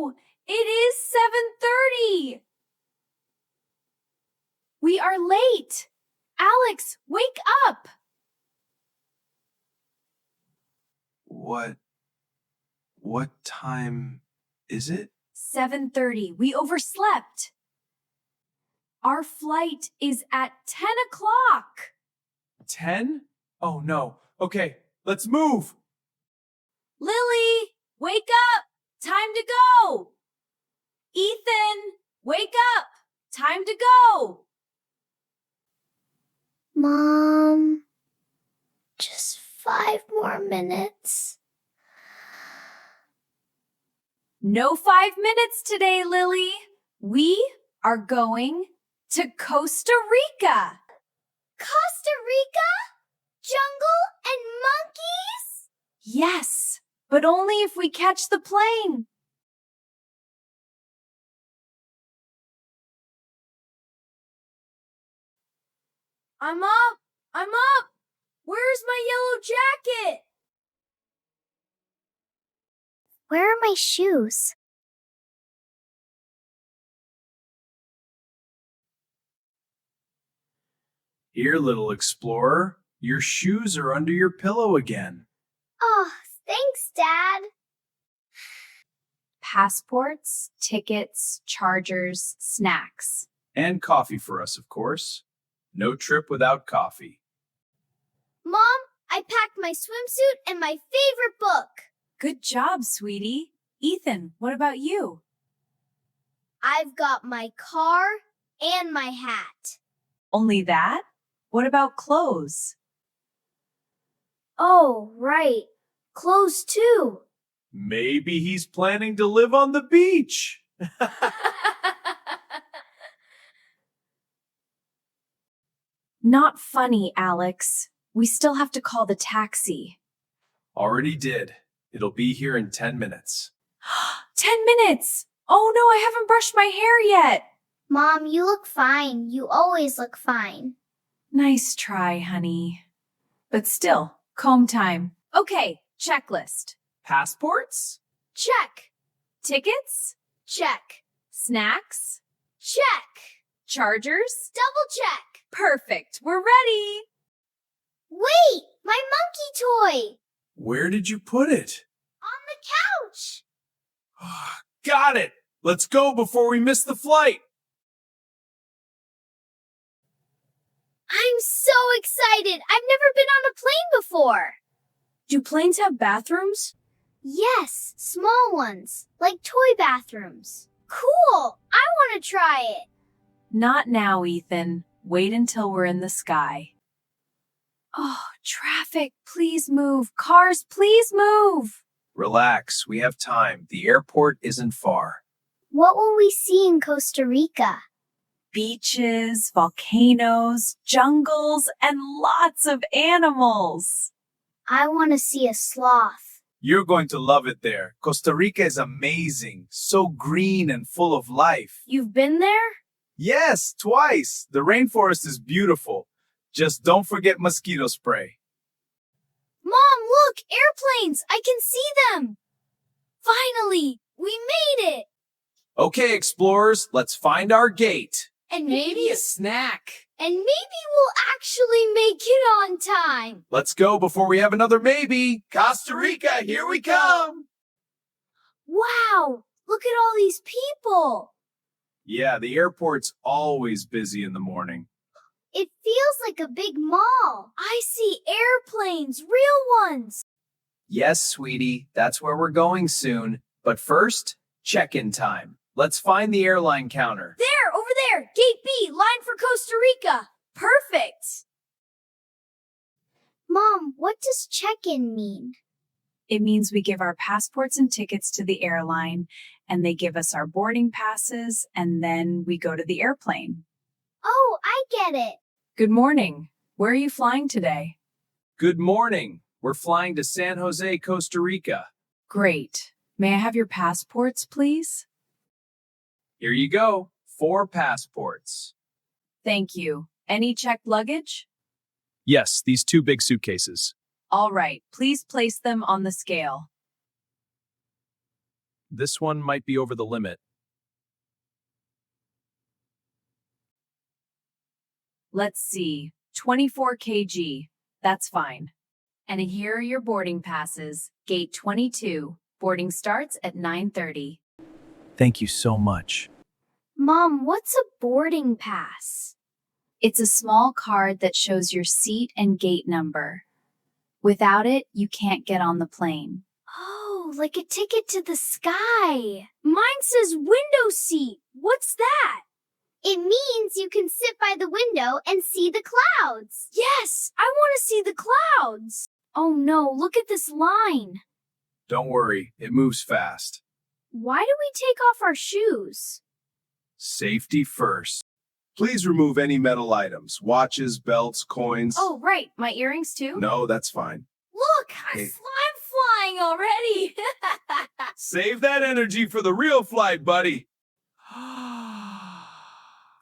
no! It is 7:30! We are late! Alex, wake up! What time is it? 7:30. We overslept. Our flight is at 10 o'clock. 10? Oh no. Okay, let's move. Lily, wake up! Time to go! Ethan, wake up! Time to go! Mom, just 5 more minutes. No 5 minutes today, Lily. We are going to Costa Rica. Costa Rica? Jungle and monkeys? Yes, but only if we catch the plane. I'm up! I'm up! Where's my yellow jacket? Where are my shoes? Here, little explorer. Your shoes are under your pillow again. Oh, thanks, Dad. Passports, tickets, chargers, snacks. And coffee for us, of course. No trip without coffee. Mom, I packed my swimsuit and my favorite book. Good job, sweetie. Ethan, what about you? I've got my car and my hat. Only that? What about clothes? Oh, right. Clothes too. Maybe he's planning to live on the beach. Not funny, Alex. We still have to call the taxi. Already did. It'll be here in 10 minutes. 10 minutes! Oh no, I haven't brushed my hair yet. Mom, you look fine. You always look fine. Nice try, honey. But still, comb time. Okay, checklist. Passports? Check. Tickets? Check. Snacks? Check. Chargers? Double check. Perfect, we're ready. Wait, my monkey toy. Where did you put it? On the couch. Got it! Let's go before we miss the flight! I'm so excited. I've never been on a plane before. Do planes have bathrooms? Yes, small ones, like toy bathrooms. Cool. I want to try it. Not now, Ethan. Wait until we're in the sky. Oh, traffic, please move. Cars, please move. Relax, we have time. The airport isn't far. What will we see in Costa Rica? Beaches, volcanoes, jungles, and lots of animals. I want to see a sloth. You're going to love it there. Costa Rica is amazing, so green and full of life. You've been there? Yes, twice. The rainforest is beautiful. Just don't forget mosquito spray. Mom, look! Airplanes! I can see them! Finally! We made it! Okay, explorers, let's find our gate. And maybe snack. And maybe we'll actually make it on time. Let's go before we have another maybe. Costa Rica, here we come. Wow! Look at all these people! Yeah, the airport's always busy in the morning. It feels like a big mall. I see airplanes, real ones. Yes, sweetie, that's where we're going soon. But first, check-in time. Let's find the airline counter. There, over there, Gate B, line for Costa Rica. Perfect. Mom, what does check-in mean? It means we give our passports and tickets to the airline, and they give us our boarding passes, and then we go to the airplane. Oh, I get it. Good morning. Where are you flying today? Good morning. We're flying to San Jose, Costa Rica. Great. May I have your passports, please? Here you go. 4 passports. Thank you. Any checked luggage? Yes, these 2 big suitcases. All right. Please place them on the scale. This one might be over the limit. Let's see. 24 kg. That's fine. And here are your boarding passes. Gate 22. Boarding starts at 9:30. Thank you so much. Mom, what's a boarding pass? It's a small card that shows your seat and gate number. Without it, you can't get on the plane. Oh, like a ticket to the sky. Mine says window seat. What's that? It means you can sit by the window and see the clouds. Yes, I want to see the clouds. Oh no, look at this line. Don't worry, it moves fast. Why do we take off our shoes? Safety first. Please remove any metal items, watches, belts, coins. Oh, right. My earrings too? No, that's fine. Look, Hey. I'm flying already. Save that energy for the real flight, buddy.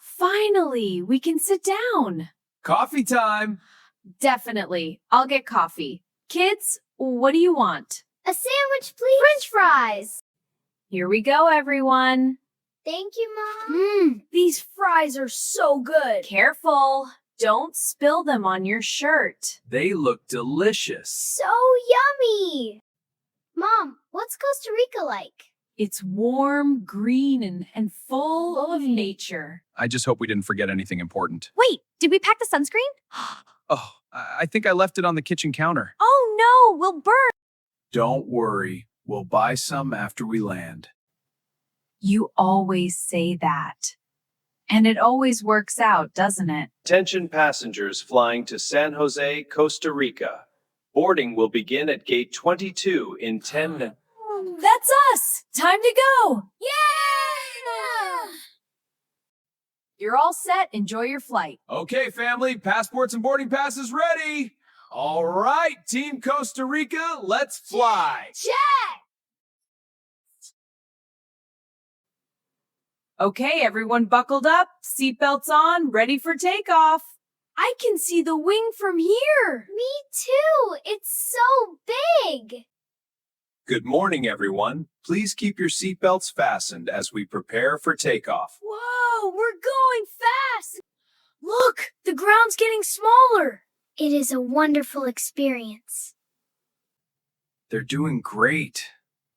Finally, we can sit down. Coffee time. Definitely. I'll get coffee. Kids, what do you want? A sandwich, please. French fries. Here we go, everyone. Thank you, Mom. These fries are so good. Careful. Don't spill them on your shirt. They look delicious. So yummy. Mom, what's Costa Rica like? It's warm, green, and full of nature. I just hope we didn't forget anything important. Wait, did we pack the sunscreen? Oh, I think I left it on the kitchen counter. Oh no, we'll burn. Don't worry. We'll buy some after we land. You always say that. And it always works out, doesn't it? Attention passengers flying to San Jose, Costa Rica. Boarding will begin at gate 22 in 10 minutes. That's us! Time to go! Yeah! You're all set. Enjoy your flight. Okay, family, passports and boarding passes ready. All right, Team Costa Rica, let's fly. Check! Okay, everyone buckled up, seatbelts on, ready for takeoff. I can see the wing from here. Me too. It's so big. Good morning, everyone. Please keep your seatbelts fastened as we prepare for takeoff. Whoa, we're going fast. Look, the ground's getting smaller. It is a wonderful experience. They're doing great.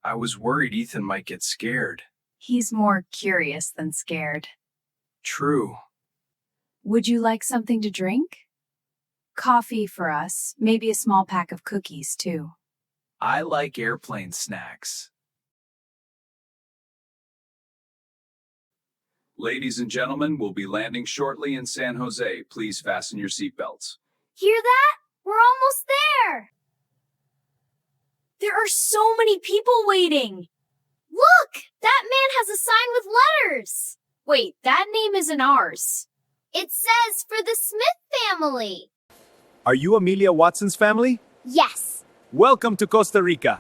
I was worried Ethan might get scared. He's more curious than scared. True. Would you like something to drink? Coffee for us, maybe a small pack of cookies, too. I like airplane snacks. Ladies and gentlemen, we'll be landing shortly in San Jose. Please fasten your seatbelts. Hear that? We're almost there. There are so many people waiting. Look, that man has a sign with letters. Wait, that name isn't ours. It says for the Smith family. Are you Amelia Watson's family? Yes. Welcome to Costa Rica.